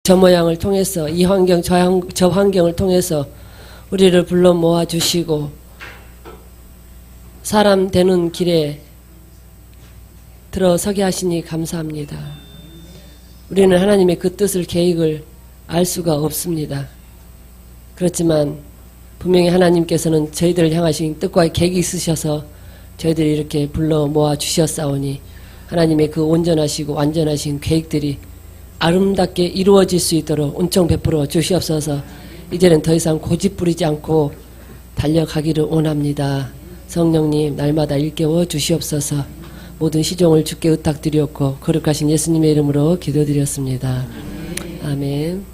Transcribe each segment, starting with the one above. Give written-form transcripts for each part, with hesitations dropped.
저 모양을 통해서 이 환경 저 환경을 통해서 우리를 불러 모아주시고 사람 되는 길에 들어서게 하시니 감사합니다. 우리는 하나님의 그 뜻을 계획을 알 수가 없습니다. 그렇지만 분명히 하나님께서는 저희들을 향하신 뜻과 계획이 있으셔서 저희들이 이렇게 불러 모아 주셨사오니 하나님의 그 온전하시고 완전하신 계획들이 아름답게 이루어질 수 있도록 은총 베풀어 주시옵소서. 이제는 더 이상 고집 부리지 않고 달려가기를 원합니다. 성령님 날마다 일깨워 주시옵소서. 모든 시종을 주께 의탁드렸고 거룩하신 예수님의 이름으로 기도드렸습니다. 아멘.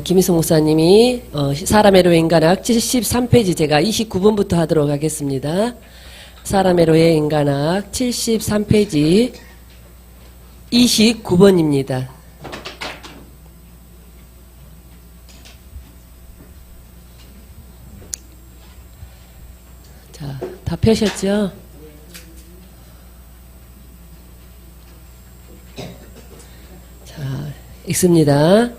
김희성 목사님이 사람의 로의 인간학 73페이지 제가 29번부터 하도록 하겠습니다. 사람의 로의 인간학 73페이지 29번입니다. 자, 다 펴셨죠? 자, 읽습니다.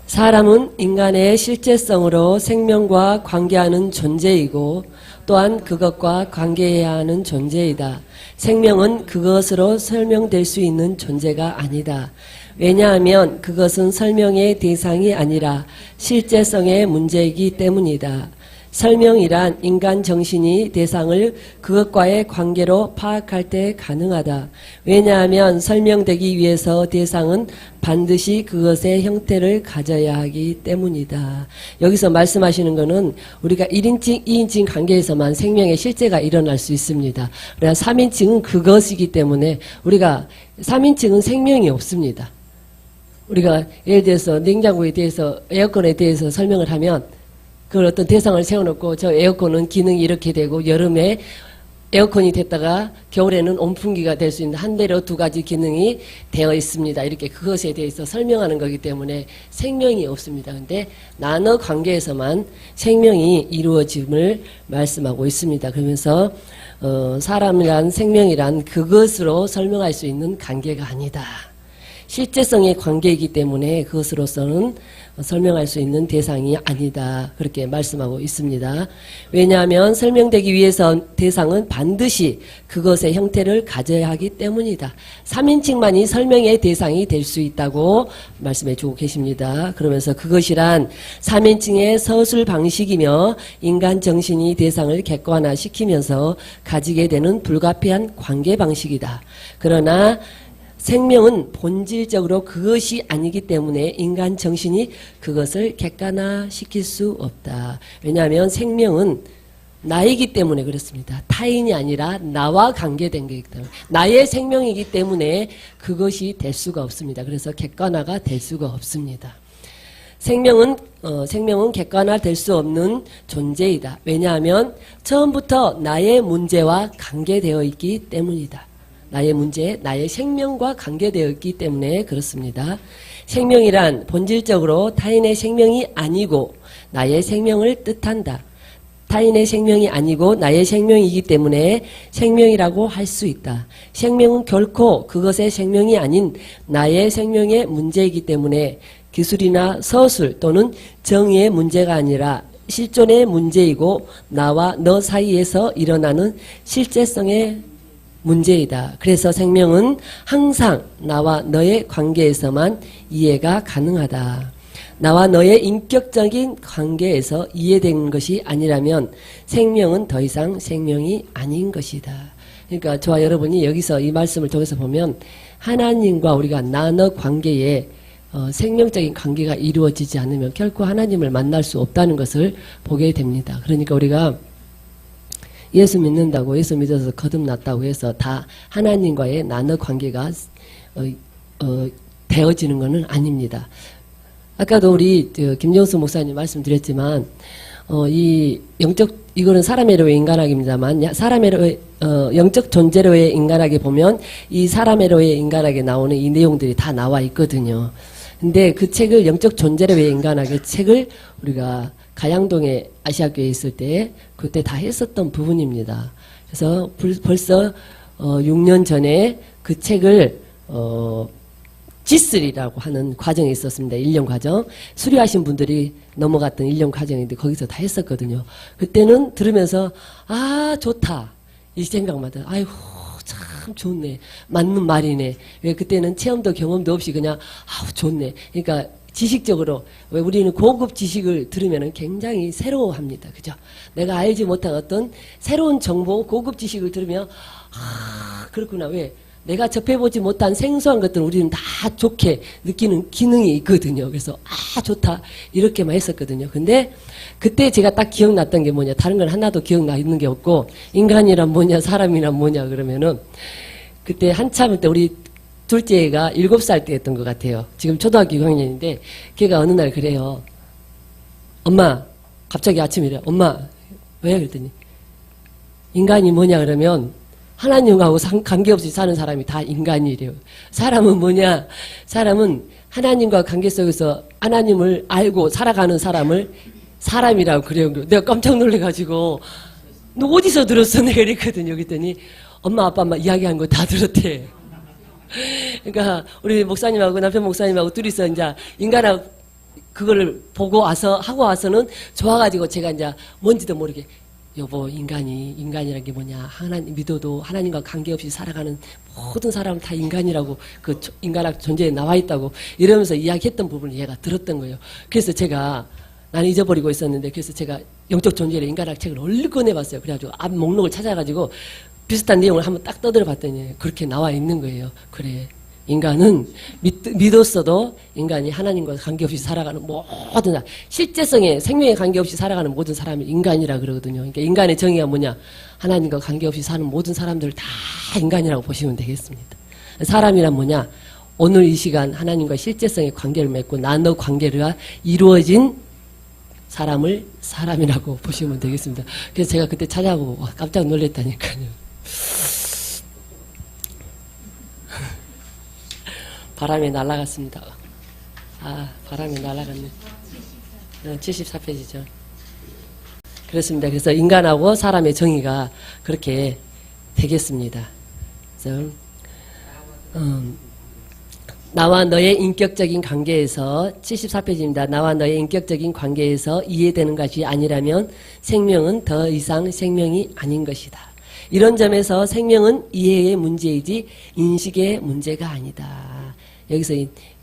사람은 인간의 실제성으로 생명과 관계하는 존재이고 또한 그것과 관계해야 하는 존재이다. 생명은 그것으로 설명될 수 있는 존재가 아니다. 왜냐하면 그것은 설명의 대상이 아니라 실제성의 문제이기 때문이다. 설명이란 인간 정신이 대상을 그것과의 관계로 파악할 때 가능하다. 왜냐하면 설명되기 위해서 대상은 반드시 그것의 형태를 가져야 하기 때문이다. 여기서 말씀하시는 것은 우리가 1인칭, 2인칭 관계에서만 생명의 실제가 일어날 수 있습니다. 그래서 3인칭은 그것이기 때문에 우리가 3인칭은 생명이 없습니다. 우리가 예를 들어서 냉장고에 대해서 에어컨에 대해서 설명을 하면 그걸 어떤 대상을 세워놓고 저 에어컨은 기능이 이렇게 되고 여름에 에어컨이 됐다가 겨울에는 온풍기가 될 수 있는 한 대로 두 가지 기능이 되어 있습니다. 이렇게 그것에 대해서 설명하는 거기 때문에 생명이 없습니다. 그런데 나눠 관계에서만 생명이 이루어짐을 말씀하고 있습니다. 그러면서 사람이란 생명이란 그것으로 설명할 수 있는 관계가 아니다. 실제성의 관계이기 때문에 그것으로서는 설명할 수 있는 대상이 아니다. 그렇게 말씀하고 있습니다. 왜냐하면 설명되기 위해서 대상은 반드시 그것의 형태를 가져야 하기 때문이다. 3인칭만이 설명의 대상이 될 수 있다고 말씀해 주고 계십니다. 그러면서 그것이란 3인칭의 서술 방식이며 인간 정신이 대상을 객관화시키면서 가지게 되는 불가피한 관계 방식이다. 그러나 생명은 본질적으로 그것이 아니기 때문에 인간 정신이 그것을 객관화시킬 수 없다. 왜냐하면 생명은 나이기 때문에 그렇습니다. 타인이 아니라 나와 관계된 거기 때문에 나의 생명이기 때문에 그것이 될 수가 없습니다. 그래서 객관화가 될 수가 없습니다. 생명은 객관화될 수 없는 존재이다. 왜냐하면 처음부터 나의 문제와 관계되어 있기 때문이다. 나의 문제, 나의 생명과 관계되어 있기 때문에 그렇습니다. 생명이란 본질적으로 타인의 생명이 아니고 나의 생명을 뜻한다. 타인의 생명이 아니고 나의 생명이기 때문에 생명이라고 할 수 있다. 생명은 결코 그것의 생명이 아닌 나의 생명의 문제이기 때문에 기술이나 서술 또는 정의의 문제가 아니라 실존의 문제이고 나와 너 사이에서 일어나는 실제성의 문제이다. 그래서 생명은 항상 나와 너의 관계에서만 이해가 가능하다. 나와 너의 인격적인 관계에서 이해된 것이 아니라면 생명은 더 이상 생명이 아닌 것이다. 그러니까 저와 여러분이 여기서 이 말씀을 통해서 보면 하나님과 우리가 나눠 관계에 생명적인 관계가 이루어지지 않으면 결코 하나님을 만날 수 없다는 것을 보게 됩니다. 그러니까 우리가 예수 믿는다고 예수 믿어서 거듭났다고 해서 다 하나님과의 나눠 관계가 되어지는 것은 아닙니다. 아까도 우리 김정수 목사님 말씀드렸지만 이거는 사람의 로의 인간학입니다만 사람의 로의 영적 존재로의 인간학에 보면 이 사람의 로의 인간학에 나오는 이 내용들이 다 나와 있거든요. 근데 그 책을 영적 존재로의 인간학의 책을 우리가 가양동에 아시아교회에 있을 때 그때 다 했었던 부분입니다. 그래서 벌써 6년 전에 그 책을 지슬이라고 하는 과정이 있었습니다. 1년 과정. 수료하신 분들이 넘어갔던 1년 과정인데 거기서 다 했었거든요. 그때는 들으면서 아 좋다 이 생각마다 아이고 참 좋네 맞는 말이네. 왜 그때는 체험도 경험도 없이 그냥 아우 좋네. 그러니까 지식적으로 왜 우리는 고급 지식을 들으면 굉장히 새로워합니다. 그죠? 내가 알지 못한 어떤 새로운 정보 고급 지식을 들으면 아 그렇구나. 왜? 내가 접해보지 못한 생소한 것들은 우리는 다 좋게 느끼는 기능이 있거든요. 그래서 아 좋다 이렇게만 했었거든요. 근데 그때 제가 딱 기억났던 게 뭐냐, 다른 건 하나도 기억나 있는 게 없고 인간이란 뭐냐 사람이란 뭐냐 그러면은 그때 한참 때 우리 둘째가 7살 때였던 것 같아요. 지금 초등학교 6학년인데 걔가 어느 날 그래요. 엄마 갑자기 아침이래. 엄마 왜? 그랬더니 인간이 뭐냐 그러면 하나님하고 관계없이 사는 사람이 다 인간이래요. 사람은 뭐냐? 사람은 하나님과 관계 속에서 하나님을 알고 살아가는 사람을 사람이라고 그래요. 내가 깜짝 놀래가지고 너 어디서 들었어? 내가 이랬거든요. 그랬더니 엄마 아빠 이야기한 거 다 들었대. 그러니까 우리 목사님하고 남편 목사님하고 둘이서 이제 인간하고 그거를 보고 와서 하고 와서는 좋아가지고 제가 이제 뭔지도 모르게 여보 인간이란 게 뭐냐 하나님 믿어도 하나님과 관계없이 살아가는 모든 사람은 다 인간이라고 그 인간학 존재에 나와 있다고 이러면서 이야기했던 부분을 얘가 들었던 거예요. 그래서 제가 나는 잊어버리고 있었는데 그래서 제가 영적 존재의 인간학 책을 얼른 꺼내봤어요. 그래가지고 앞 목록을 찾아가지고 비슷한 내용을 한번 딱 떠들어 봤더니 그렇게 나와 있는 거예요. 그래 인간은 믿었어도 인간이 하나님과 관계없이 살아가는 모든 실제성에 생명에 관계없이 살아가는 모든 사람이 인간이라 그러거든요. 그러니까 인간의 정의가 뭐냐 하나님과 관계없이 사는 모든 사람들을 다 인간이라고 보시면 되겠습니다. 사람이란 뭐냐 오늘 이 시간 하나님과 실제성의 관계를 맺고 나 너 관계가 이루어진 사람을 사람이라고 보시면 되겠습니다. 그래서 제가 그때 찾아보고 깜짝 놀랐다니까요. 바람에 날아갔습니다. 아, 바람에 날아갔네. 74페이지죠. 그렇습니다. 그래서 인간하고 사람의 정의가 그렇게 되겠습니다. 그래서 나와 너의 인격적인 관계에서 74페이지입니다. 나와 너의 인격적인 관계에서 이해되는 것이 아니라면 생명은 더 이상 생명이 아닌 것이다. 이런 점에서 생명은 이해의 문제이지 인식의 문제가 아니다. 여기서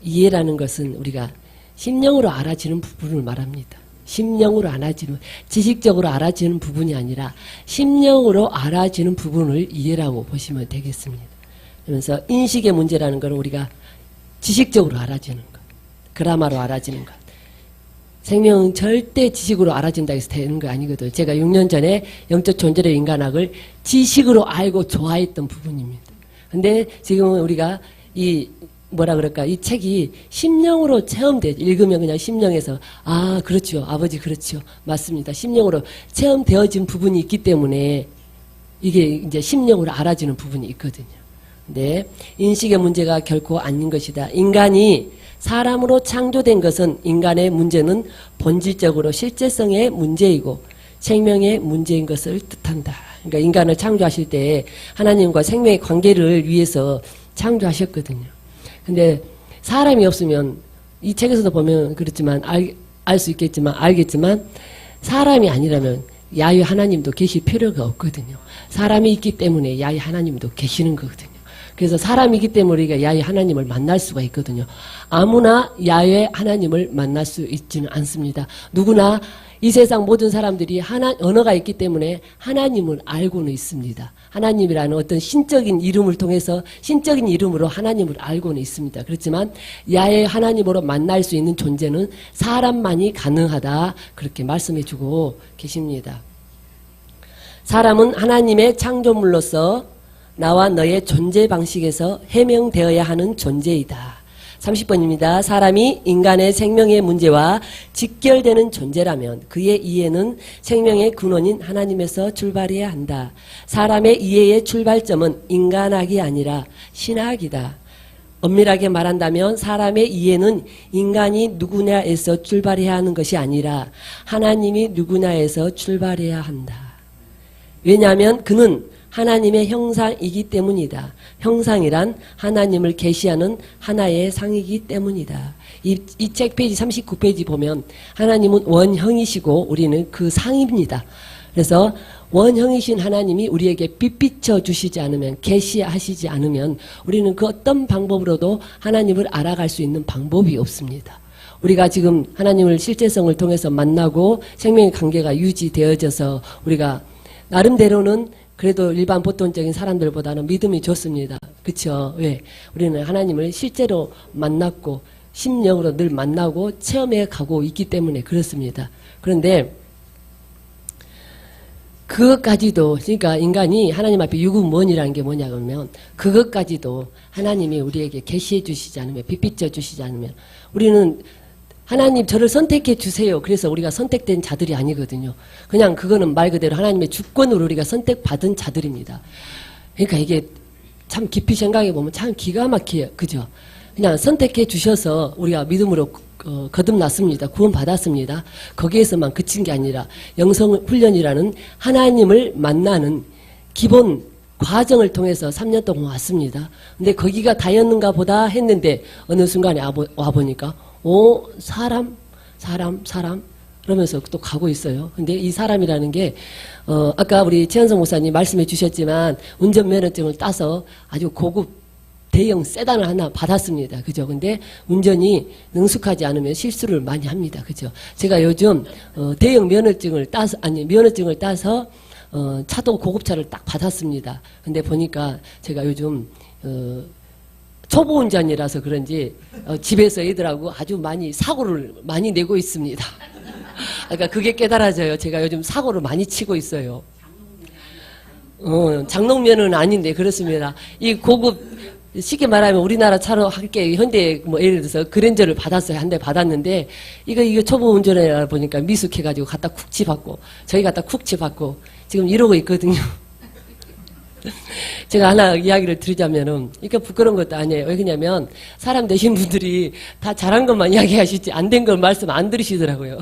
이해라는 것은 우리가 심령으로 알아지는 부분을 말합니다. 심령으로 알아지는, 지식적으로 알아지는 부분이 아니라 심령으로 알아지는 부분을 이해라고 보시면 되겠습니다. 그러면서 인식의 문제라는 건 우리가 지식적으로 알아지는 것, 그라마로 알아지는 것. 생명은 절대 지식으로 알아진다 해서 되는 거 아니거든요. 제가 6년 전에 영적 존재의 인간학을 지식으로 알고 좋아했던 부분입니다. 근데 지금은 우리가 이 이 책이 심령으로 체험돼 읽으면 그냥 심령에서 아 그렇죠 아버지 그렇죠 맞습니다 심령으로 체험되어진 부분이 있기 때문에 이게 이제 심령으로 알아지는 부분이 있거든요. 근데 인식의 문제가 결코 아닌 것이다. 인간이 사람으로 창조된 것은 인간의 문제는 본질적으로 실제성의 문제이고 생명의 문제인 것을 뜻한다. 그러니까 인간을 창조하실 때 하나님과 생명의 관계를 위해서 창조하셨거든요. 근데 사람이 없으면 이 책에서도 보면 그렇지만 알 수 있겠지만 알겠지만 사람이 아니라면 야훼 하나님도 계실 필요가 없거든요. 사람이 있기 때문에 야훼 하나님도 계시는 거거든요. 그래서 사람이기 때문에 우리가 야훼 하나님을 만날 수가 있거든요. 아무나 야훼 하나님을 만날 수 있지는 않습니다. 누구나 이 세상 모든 사람들이 언어가 있기 때문에 하나님을 알고는 있습니다. 하나님이라는 어떤 신적인 이름을 통해서 신적인 이름으로 하나님을 알고는 있습니다. 그렇지만 야훼 하나님으로 만날 수 있는 존재는 사람만이 가능하다. 그렇게 말씀해주고 계십니다. 사람은 하나님의 창조물로서 나와 너의 존재 방식에서 해명되어야 하는 존재이다. 30번입니다. 사람이 인간의 생명의 문제와 직결되는 존재라면 그의 이해는 생명의 근원인 하나님에서 출발해야 한다. 사람의 이해의 출발점은 인간학이 아니라 신학이다. 엄밀하게 말한다면 사람의 이해는 인간이 누구냐에서 출발해야 하는 것이 아니라 하나님이 누구냐에서 출발해야 한다. 왜냐하면 그는 하나님의 형상이기 때문이다. 형상이란 하나님을 계시하는 하나의 상이기 때문이다. 이 책 페이지 39페이지 보면 하나님은 원형이시고 우리는 그 상입니다. 그래서 원형이신 하나님이 우리에게 빛비춰 주시지 않으면, 계시하시지 않으면 우리는 그 어떤 방법으로도 하나님을 알아갈 수 있는 방법이 없습니다. 우리가 지금 하나님을 실제성을 통해서 만나고 생명의 관계가 유지되어져서 우리가 나름대로는 그래도 일반 보통적인 사람들보다는 믿음이 좋습니다. 그렇죠? 왜? 우리는 하나님을 실제로 만났고 심령으로 늘 만나고 체험해 가고 있기 때문에 그렇습니다. 그런데 그것까지도, 그러니까 인간이 하나님 앞에 유구무원이라는 게 뭐냐 그러면 그것까지도 하나님이 우리에게 계시해 주시지 않으면, 빛비춰 주시지 않으면 우리는 하나님 저를 선택해 주세요. 그래서 우리가 선택된 자들이 아니거든요. 그냥 그거는 말 그대로 하나님의 주권으로 우리가 선택받은 자들입니다. 그러니까 이게 참 깊이 생각해 보면 참 기가 막혀요. 그죠? 그냥 선택해 주셔서 우리가 믿음으로 거듭났습니다. 구원받았습니다. 거기에서만 그친 게 아니라 영성훈련이라는 하나님을 만나는 기본 과정을 통해서 3년 동안 왔습니다. 근데 거기가 다였는가 보다 했는데 어느 순간에 와보니까 사람 그러면서 또 가고 있어요. 근데 이 사람이라는 게 아까 우리 최현성 목사님 말씀해 주셨지만 운전면허증을 따서 아주 고급 대형 세단을 하나 받았습니다. 그죠? 근데 운전이 능숙하지 않으면 실수를 많이 합니다. 그죠? 제가 요즘 대형 면허증을 따서 차도 고급차를 딱 받았습니다. 근데 보니까 제가 요즘 초보 운전이라서 그런지 집에서 애들하고 아주 많이 사고를 많이 내고 있습니다. 그러니까 그게 깨달아져요. 제가 요즘 사고를 많이 치고 있어요. 장롱면은 아닌데 그렇습니다. 이 고급 쉽게 말하면 우리나라 차로 할게 현대 뭐 예를 들어서 그랜저를 받았어요. 한 대 받았는데 이거 초보 운전이라 보니까 미숙해가지고 갖다 쿡치 받고 저희 갖다 쿡치 받고 지금 이러고 있거든요. 제가 하나 이야기를 드리자면은 이게 부끄러운 것도 아니에요. 왜 그러냐면 사람 되신 분들이 다 잘한 것만 이야기하시지 안 된 걸 말씀 안 들으시더라고요.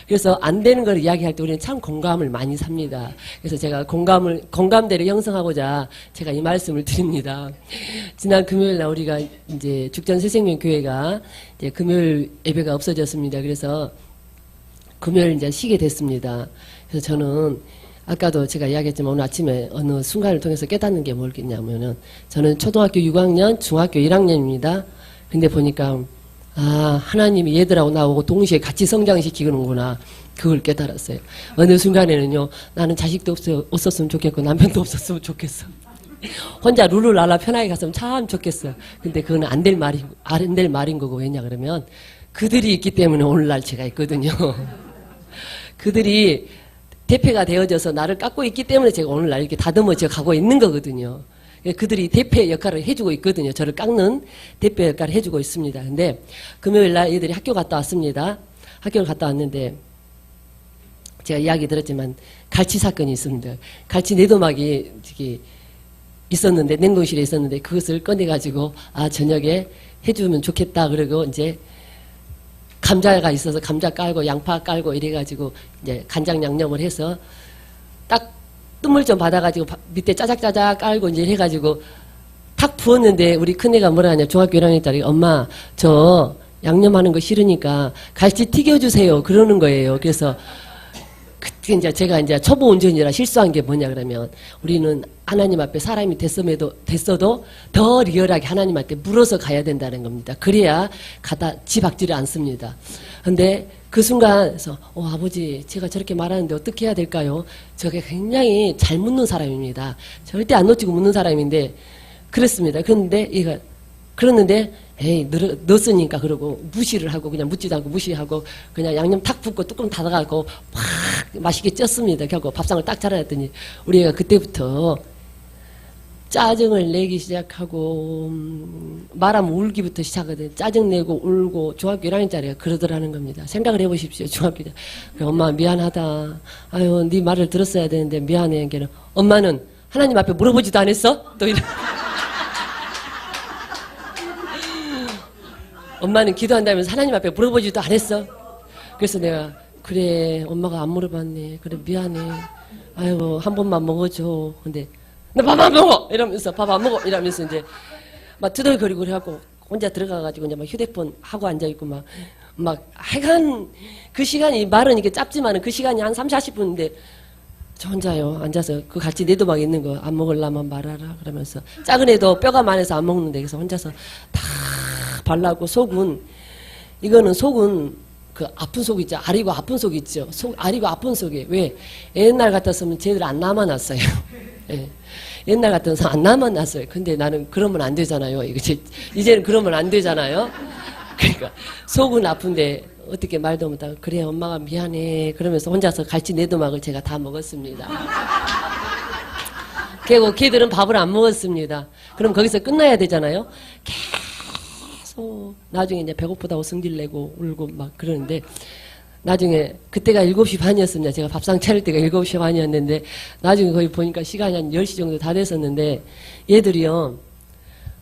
그래서 안 되는 걸 이야기할 때 우리는 참 공감을 많이 삽니다. 그래서 제가 공감대를 형성하고자 제가 이 말씀을 드립니다. 지난 금요일 날 우리가 이제 죽전 새생명교회가 이제 금요일 예배가 없어졌습니다. 그래서 금요일 이제 쉬게 됐습니다. 그래서 저는 아까도 제가 이야기했지만 오늘 아침에 어느 순간을 통해서 깨닫는 게 뭐겠냐면은 저는 초등학교 6학년, 중학교 1학년입니다. 근데 보니까 하나님이 얘들하고 나하고 동시에 같이 성장시키는구나. 그걸 깨달았어요. 어느 순간에는요, 나는 자식도 없었으면 좋겠고, 남편도 없었으면 좋겠어. 혼자 룰루랄라 편하게 갔으면 참 좋겠어. 근데 그건 안 될 말인 거고, 왜냐 그러면, 그들이 있기 때문에 오늘날 제가 있거든요. 그들이 대표가 되어져서 나를 깎고 있기 때문에 제가 오늘날 이렇게 다듬어져 가고 있는 거거든요. 그들이 대표 역할을 해주고 있거든요. 저를 깎는 대표 역할을 해주고 있습니다. 근데 금요일 날 얘들이 학교 갔다 왔습니다. 학교를 갔다 왔는데 제가 이야기 들었지만 갈치 사건이 있습니다. 갈치 내도막이 있었는데 냉동실에 있었는데 그것을 꺼내가지고 저녁에 해주면 좋겠다 그러고 이제 감자가 있어서 감자 깔고 양파 깔고 이래가지고 이제 간장 양념을 해서 딱 뜸을 좀 받아가지고 밑에 짜작짜작 깔고 이제 해가지고 탁 부었는데 우리 큰애가 뭐라 하냐 중학교 1학년짜리 엄마 저 양념하는 거 싫으니까 갈치 튀겨주세요 그러는 거예요. 그래서 그때 이제 제가 이제 초보 운전이라 실수한 게 뭐냐 그러면 우리는 하나님 앞에 사람이 됐어도 더 리얼하게 하나님한테 물어서 가야 된다는 겁니다. 그래야 가다 지박지를 않습니다. 근데 그 순간에서 아버지 제가 저렇게 말하는데 어떻게 해야 될까요? 저게 굉장히 잘 묻는 사람입니다. 절대 안 놓치고 묻는 사람인데 그렇습니다. 그랬는데 에이 넣었으니까 그러고 무시를 하고 그냥 묻지도 않고 무시하고 그냥 양념 탁 붓고 뚜껑 닫아가고 막 맛있게 쪘습니다. 결국 밥상을 딱 차려놨더니 우리 애가 그때부터 짜증을 내기 시작하고 말하면 울기부터 시작하거든요. 짜증내고 울고 중학교 1학년짜리가 그러더라는 겁니다. 생각을 해보십시오. 중학교 때 엄마 미안하다. 아유 네 말을 들었어야 되는데 미안해. 엄마는 하나님 앞에 물어보지도 않았어? 또 이런. 엄마는 기도한다면서 하나님 앞에 물어보지도 않았어? 그래서 내가 그래 엄마가 안 물어봤네. 그래 미안해. 아유 한 번만 먹어줘. 근데 나 밥 안 먹어! 이러면서 밥 안 먹어! 이러면서 이제 막 투덜거리고 그래갖고 혼자 들어가가지고 이제 막 휴대폰 하고 앉아있고 막 하여간 그 시간이 말은 이게 짧지만은 그 시간이 한 30, 40분인데 저 혼자요 앉아서 그 같이 내도막 있는 거 안 먹으려면 말하라 그러면서 작은 애도 뼈가 많아서 안 먹는데 그래서 혼자서 다 발라고 이거는 속은 그 아픈 속 있죠. 아리고 아픈 속 있죠. 아리고 아픈 속에 왜 옛날 같았으면 쟤들 안 남아났어요. 예. 옛날 같아서 안 남아났어요. 근데 나는 그러면 안 되잖아요. 이제는 그러면 안 되잖아요. 그러니까 속은 아픈데 어떻게 말도 못하고 그래 엄마가 미안해 그러면서 혼자서 갈치 내도막을 제가 다 먹었습니다. 그리고 걔들은 밥을 안 먹었습니다. 그럼 거기서 끝나야 되잖아요. 계속 나중에 이제 배고프다고 성질내고 울고 막 그러는데 나중에 그때가 7시 반이었습니다. 제가 밥상 차릴 때가 7시 반이었는데 나중에 거의 보니까 시간이 한 10시 정도 다 됐었는데 얘들이요.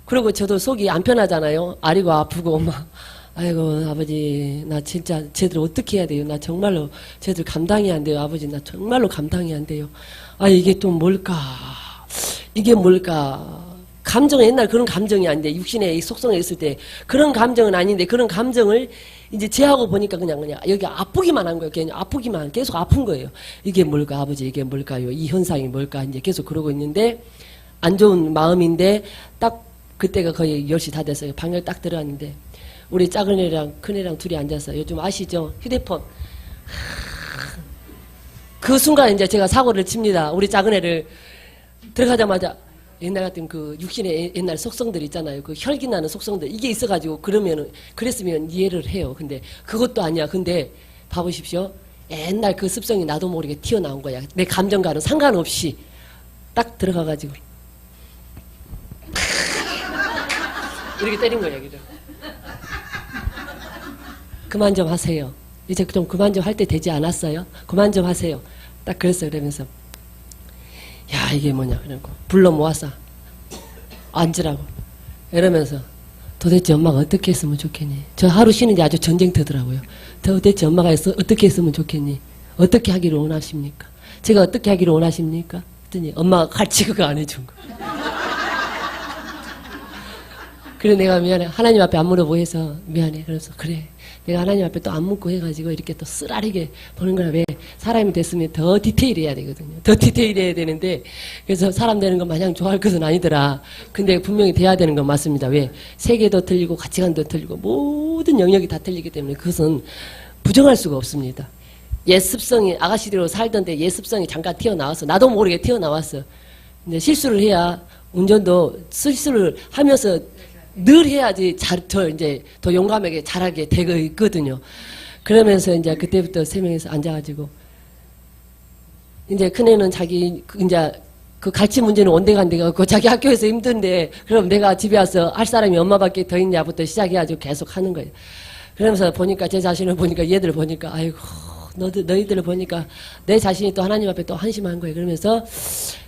그리고 저도 속이 안 편하잖아요. 아리고 아프고 막 아이고 아버지 나 진짜 쟤들 어떻게 해야 돼요. 나 정말로 쟤들 감당이 안 돼요. 아버지 나 정말로 감당이 안 돼요. 아 이게 또 뭘까. 이게 뭘까. 감정은 옛날 그런 감정이 아닌데 육신의 속성에 있을 때 그런 감정은 아닌데 그런 감정을 이제 제하고 보니까 그냥 여기 아프기만 한 거예요. 그냥 아프기만 계속 아픈 거예요. 이게 뭘까 아버지 이게 뭘까요? 이 현상이 뭘까 이제 계속 그러고 있는데 안 좋은 마음인데 딱 그때가 거의 10시 다 됐어요. 방에 딱 들어왔는데 우리 작은 애랑 큰 애랑 둘이 앉아서 요즘 아시죠? 휴대폰 그 순간 이제 제가 사고를 칩니다. 우리 작은 애를 들어가자마자 옛날 같은 그 육신의 옛날 속성들 있잖아요. 그 혈기 나는 속성들 이게 있어가지고 그랬으면 이해를 해요. 근데 그것도 아니야. 근데 봐보십시오. 옛날 그 습성이 나도 모르게 튀어나온 거야. 내 감정과는 상관없이 딱 들어가가지고 이렇게 때린 거야. 그죠? 그만 좀 하세요. 이제 좀 그만 좀 할 때 되지 않았어요? 그만 좀 하세요. 딱 그랬어요. 그러면서 야 이게 뭐냐 그러고 불러 모았어. 앉으라고 이러면서 도대체 엄마가 어떻게 했으면 좋겠니. 저 하루 쉬는데 아주 전쟁터더라고요. 도대체 엄마가 어떻게 했으면 좋겠니. 어떻게 하기를 원하십니까. 제가 어떻게 하기를 원하십니까. 그랬더니 엄마가 같이 그거 안 해준 거. 그래 내가 미안해 하나님 앞에 안 물어보고 해서 미안해. 그래서 그래 내가 하나님 앞에 또 안 묻고 해가지고 이렇게 또 쓰라리게 보는 거라. 왜 사람이 됐으면 더 디테일해야 되거든요. 더 디테일해야 되는데 그래서 사람 되는 거 마냥 좋아할 것은 아니더라. 근데 분명히 돼야 되는 건 맞습니다. 왜 세계도 틀리고 가치관도 틀리고 모든 영역이 다 틀리기 때문에 그것은 부정할 수가 없습니다. 옛 습성이 아가씨대로 살던데 옛 습성이 잠깐 튀어나왔어. 나도 모르게 튀어나왔어. 근데 실수를 해야 운전도 실수를 하면서 늘 해야지 더 용감하게 잘하게 되고 있거든요. 그러면서 이제 그때부터 3명이서 앉아가지고 이제 큰애는 자기 이제 그 갈치 문제는 온데간데가 없고 자기 학교에서 힘든데 그럼 내가 집에 와서 할 사람이 엄마밖에 더 있냐부터 시작해가지고 계속 하는 거예요. 그러면서 보니까 제 자신을 보니까 얘들 보니까 아이고 너희들을 보니까 내 자신이 또 하나님 앞에 또 한심한 거예요. 그러면서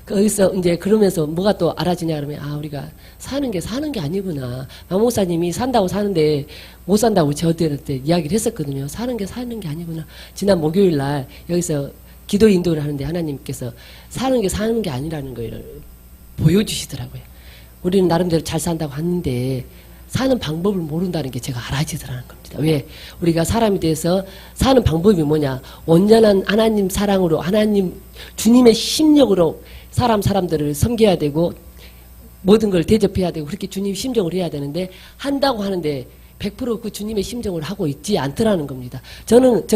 거기서 이제 그러면서 뭐가 또 알아지냐 그러면 아 우리가 사는 게 아니구나. 박 목사님이 산다고 사는데 못 산다고 저때 이야기를 했었거든요. 사는 게 아니구나. 지난 목요일 날 여기서 기도 인도를 하는데 하나님께서 사는 게 아니라는 걸 보여주시더라고요. 우리는 나름대로 잘 산다고 하는데 사는 방법을 모른다는 게 제가 알아지더라는 겁니다. 왜? 우리가 사람이 돼서 사는 방법이 뭐냐. 온전한 하나님 사랑으로 하나님 주님의 심령으로 사람들을 섬겨야 되고 모든 걸 대접해야 되고 그렇게 주님 심정을 해야 되는데 한다고 하는데 100% 주님의 심정을 하고 있지 않더라는 겁니다. 저는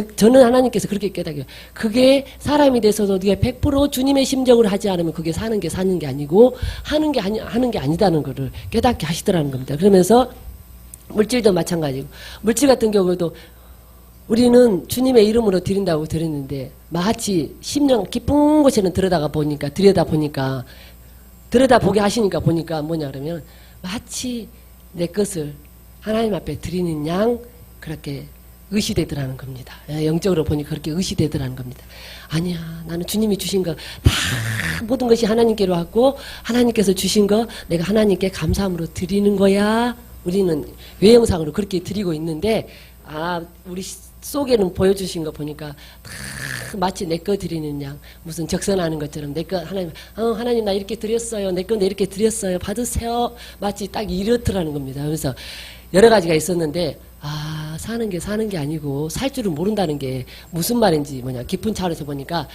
하나님께서 그렇게 깨닫어요. 그게 사람이 돼서도 네가 100% 주님의 심정을 하지 않으면 그게 사는 게 아니고 하는 게 아니다는 것을 깨닫게 하시더라는 겁니다. 그러면서 물질도 마찬가지고 물질 같은 경우도 우리는 주님의 이름으로 드린다고 드렸는데 마치 심령 깊은 곳에는 들여다보게 하시니까 보니까 뭐냐 그러면 마치 내 것을 하나님 앞에 드리는 양 그렇게 의시되더라는 겁니다. 영적으로 보니까 그렇게 의시되더라는 겁니다. 아니야 나는 주님이 주신 거 다 모든 것이 하나님께로 왔고 하나님께서 주신 거 내가 하나님께 감사함으로 드리는 거야. 우리는 외형상으로 그렇게 드리고 있는데 우리 속에는 보여주신 거 보니까 마치 내 거 드리는 양, 무슨 적선하는 것처럼 내 거 하나님 나 이렇게 드렸어요. 내 거 내 이렇게 드렸어요. 받으세요. 마치 딱 이렇더라는 겁니다. 그래서 여러 가지가 있었는데 사는 게 아니고 살 줄은 모른다는 게 무슨 말인지 깊은 차원에서 보니까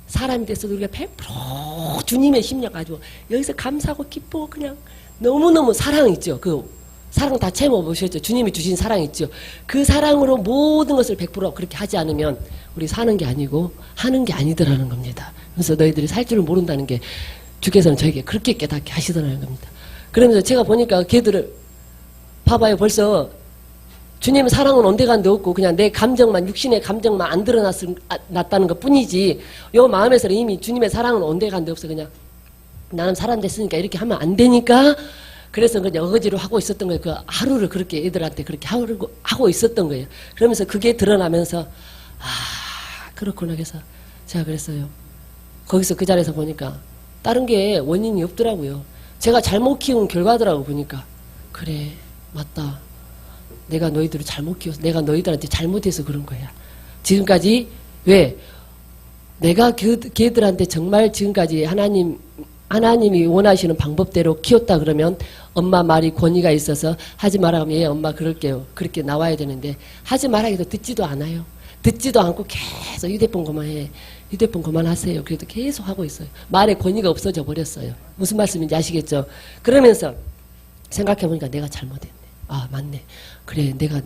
사람이 돼서도 우리가 100% 주님의 심령 가지고 여기서 감사하고 기쁘고 그냥 너무너무 사랑 있죠. 그 사랑 다 채워보셨죠. 주님이 주신 사랑 있죠. 그 사랑으로 모든 것을 100% 그렇게 하지 않으면 우리 사는 게 아니고 하는 게 아니더라는 겁니다. 그래서 너희들이 살 줄을 모른다는 게 주께서는 저에게 그렇게 깨닫게 하시더라는 겁니다. 그러면서 제가 보니까 걔들을 봐봐요. 벌써 주님의 사랑은 온데간데 없고 그냥 내 감정만, 육신의 감정만 안 드러났다는 것 뿐이지 요 마음에서는 이미 주님의 사랑은 온데간데 없어. 그냥 나는 사람 됐으니까 이렇게 하면 안 되니까 그래서 그냥 어거지로 하고 있었던 거예요. 그 하루를 그렇게 애들한테 그렇게 하고 있었던 거예요. 그러면서 그게 드러나면서 그렇구나 해서 제가 그랬어요. 거기서 그 자리에서 보니까 다른 게 원인이 없더라고요. 제가 잘못 키운 결과더라고 보니까. 그래 맞다. 내가 너희들을 잘못 키워서 내가 너희들한테 잘못해서 그런 거야. 지금까지 왜 내가 걔들한테 정말 지금까지 하나님이 원하시는 방법대로 키웠다 그러면 엄마 말이 권위가 있어서 하지 마라 하면 예 엄마 그럴게요. 그렇게 나와야 되는데 하지 마라 해도 듣지도 않아요. 듣지도 않고 계속 휴대폰 그만해. 휴대폰 그만하세요. 그래도 계속 하고 있어요. 말의 권위가 없어져 버렸어요. 무슨 말씀인지 아시겠죠? 그러면서 생각해보니까 내가 잘못했네. 맞네. 그래 내가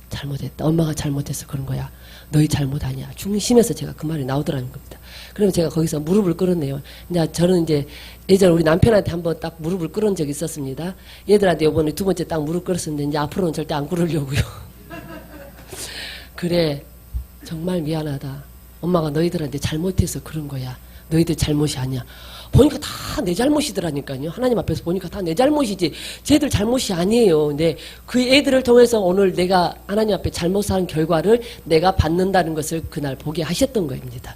잘못했다. 엄마가 잘못해서 그런 거야. 너희 잘못 아니야. 중심에서 제가 그 말이 나오더라는 겁니다. 그러면 제가 거기서 무릎을 꿇었네요. 저는 이제 예전에 우리 남편한테 한번 딱 무릎을 꿇은 적이 있었습니다. 얘들한테 이번에 두 번째 딱 무릎 꿇었었는데 이제 앞으로는 절대 안 꿇으려고요. 그래 정말 미안하다. 엄마가 너희들한테 잘못해서 그런 거야. 너희들 잘못이 아니야. 보니까 다 내 잘못이더라니까요. 하나님 앞에서 보니까 다 내 잘못이지 쟤들 잘못이 아니에요. 근데 그 애들을 통해서 오늘 내가 하나님 앞에 잘못한 결과를 내가 받는다는 것을 그날 보게 하셨던 겁니다.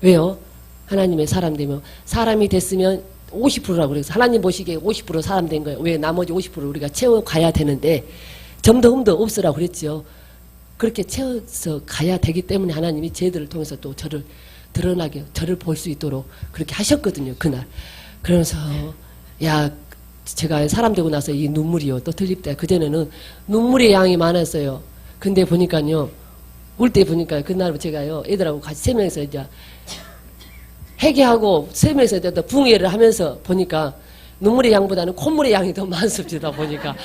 왜요? 하나님의 사람 되면 사람이 됐으면 50%라고 그래서 하나님 보시기에 50% 사람 된 거예요. 왜 나머지 50% 우리가 채워가야 되는데 점도 흠도 없으라고 그랬죠. 그렇게 채워서 가야 되기 때문에 하나님이 쟤들을 통해서 또 저를 드러나게 저를 볼 수 있도록 그렇게 하셨거든요. 그날. 그러면서 제가 사람 되고 나서 이 눈물이요 또 들릴 때 그전에는 눈물의 양이 많았어요. 근데 보니까요 울 때 보니까 그날 제가요 애들하고 같이 3명이서 이제 회개하고 3명이서 이제 붕괴를 하면서 보니까 눈물의 양보다는 콧물의 양이 더 많습니다. 보니까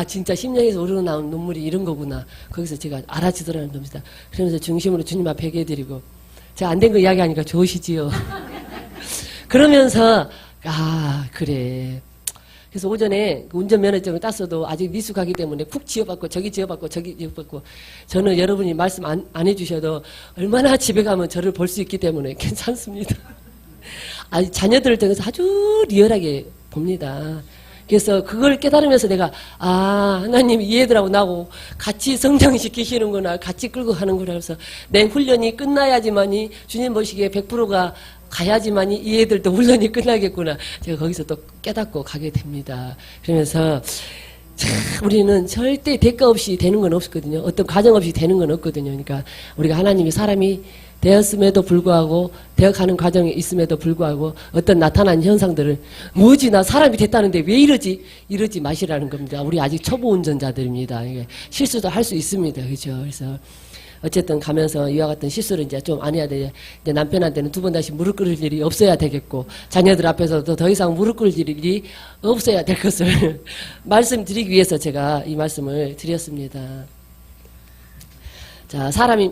진짜 심령에서 우러나온 눈물이 이런 거구나. 거기서 제가 알아지더라는 겁니다. 그러면서 중심으로 주님 앞에 회개해드리고 제가 안 된 거 이야기하니까 좋으시지요. 그러면서 그래. 그래서 오전에 운전면허증을 땄어도 아직 미숙하기 때문에 쿡 지어받고 저기 지어받고 저기 지어받고 저는 여러분이 말씀 안 해주셔도 얼마나 집에 가면 저를 볼 수 있기 때문에 괜찮습니다. 자녀들을 통해서 아주 리얼하게 봅니다. 그래서 그걸 깨달으면서 내가 하나님 이 애들하고 나하고 같이 성장시키시는구나. 같이 끌고 가는구나. 그래서 내 훈련이 끝나야지만이 주님 보시기에 100%가 가야지만이 이 애들도 훈련이 끝나겠구나. 제가 거기서 또 깨닫고 가게 됩니다. 그러면서 우리는 절대 대가 없이 되는 건 없거든요. 어떤 과정 없이 되는 건 없거든요. 그러니까 우리가 하나님이 사람이 되었음에도 불구하고 되어가는 과정에 있음에도 불구하고 어떤 나타난 현상들을 뭐지 나 사람이 됐다는데 왜 이러지 마시라는 겁니다. 우리 아직 초보 운전자들입니다. 실수도 할 수 있습니다. 그렇죠? 그래서 어쨌든 가면서 이와 같은 실수를 이제 좀 안 해야 돼. 이제 남편한테는 2번 다시 무릎 꿇을 일이 없어야 되겠고 자녀들 앞에서도 더 이상 무릎 꿇을 일이 없어야 될 것을 말씀드리기 위해서 제가 이 말씀을 드렸습니다. 자, 사람이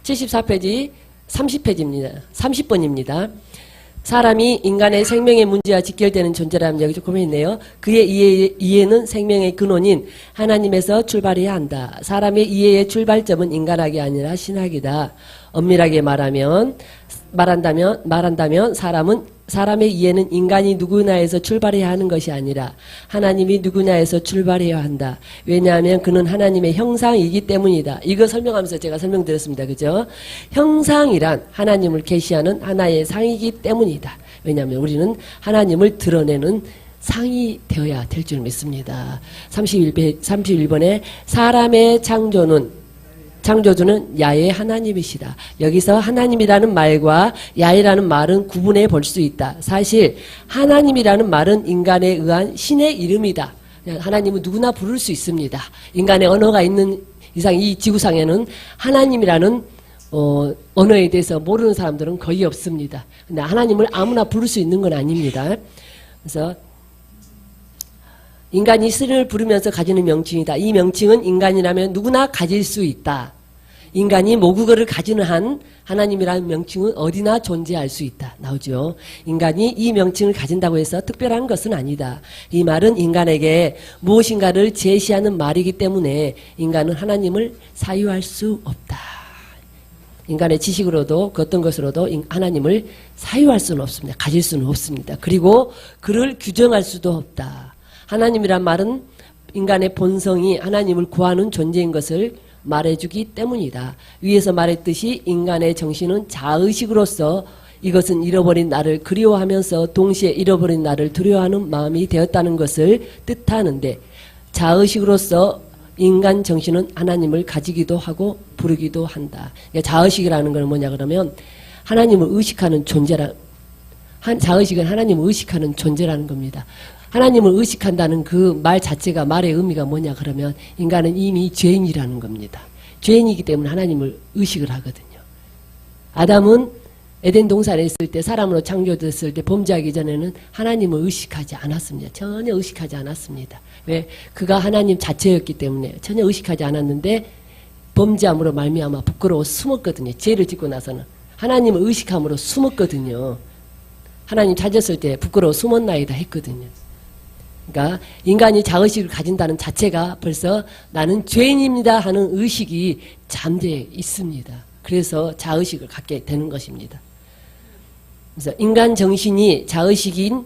74페이지 30페이지입니다. 30번입니다. 사람이 인간의 생명의 문제와 직결되는 존재라는 여기 조금 있네요. 그의 이해는 생명의 근원인 하나님에서 출발해야 한다. 사람의 이해의 출발점은 인간학이 아니라 신학이다. 엄밀하게 말한다면 사람의 이해는 인간이 누구나에서 출발해야 하는 것이 아니라 하나님이 누구나에서 출발해야 한다. 왜냐하면 그는 하나님의 형상이기 때문이다. 이거 설명하면서 제가 설명드렸습니다. 그죠? 형상이란 하나님을 계시하는 하나의 상이기 때문이다. 왜냐하면 우리는 하나님을 드러내는 상이 되어야 될 줄 믿습니다. 31번에 사람의 창조주는 야훼 하나님이시다. 여기서 하나님이라는 말과 야훼라는 말은 구분해 볼 수 있다. 사실 하나님이라는 말은 인간에 의한 신의 이름이다. 하나님은 누구나 부를 수 있습니다. 인간의 언어가 있는 이상 이 지구상에는 하나님이라는 언어에 대해서 모르는 사람들은 거의 없습니다. 근데 하나님을 아무나 부를 수 있는 건 아닙니다. 그래서 인간이 신을 부르면서 가지는 명칭이다. 이 명칭은 인간이라면 누구나 가질 수 있다. 인간이 모국어를 가지는 한 하나님이라는 명칭은 어디나 존재할 수 있다. 나오죠. 인간이 이 명칭을 가진다고 해서 특별한 것은 아니다. 이 말은 인간에게 무엇인가를 제시하는 말이기 때문에 인간은 하나님을 사유할 수 없다. 인간의 지식으로도 그 어떤 것으로도 하나님을 사유할 수는 없습니다. 가질 수는 없습니다. 그리고 그를 규정할 수도 없다. 하나님이란 말은 인간의 본성이 하나님을 구하는 존재인 것을 말해주기 때문이다. 위에서 말했듯이 인간의 정신은 자의식으로서 이것은 잃어버린 나를 그리워하면서 동시에 잃어버린 나를 두려워하는 마음이 되었다는 것을 뜻하는데, 자의식으로서 인간 정신은 하나님을 가지기도 하고 부르기도 한다. 자의식이라는 건 뭐냐 그러면 하나님을 의식하는 자의식은 하나님을 의식하는 존재라는 겁니다. 하나님을 의식한다는 그 말 자체가, 말의 의미가 뭐냐 그러면 인간은 이미 죄인이라는 겁니다. 죄인이기 때문에 하나님을 의식을 하거든요. 아담은 에덴 동산에 있을 때, 사람으로 창조됐을 때 범죄하기 전에는 하나님을 의식하지 않았습니다. 전혀 의식하지 않았습니다. 왜? 그가 하나님 자체였기 때문에 전혀 의식하지 않았는데 범죄함으로 말미암아 부끄러워 숨었거든요. 죄를 짓고 나서는 하나님을 의식함으로 숨었거든요. 하나님 찾았을 때 부끄러워 숨었나이다 했거든요. 그러니까 인간이 자의식을 가진다는 자체가 벌써 나는 죄인입니다 하는 의식이 잠재해 있습니다. 그래서 자의식을 갖게 되는 것입니다. 그래서 인간 정신이 자의식인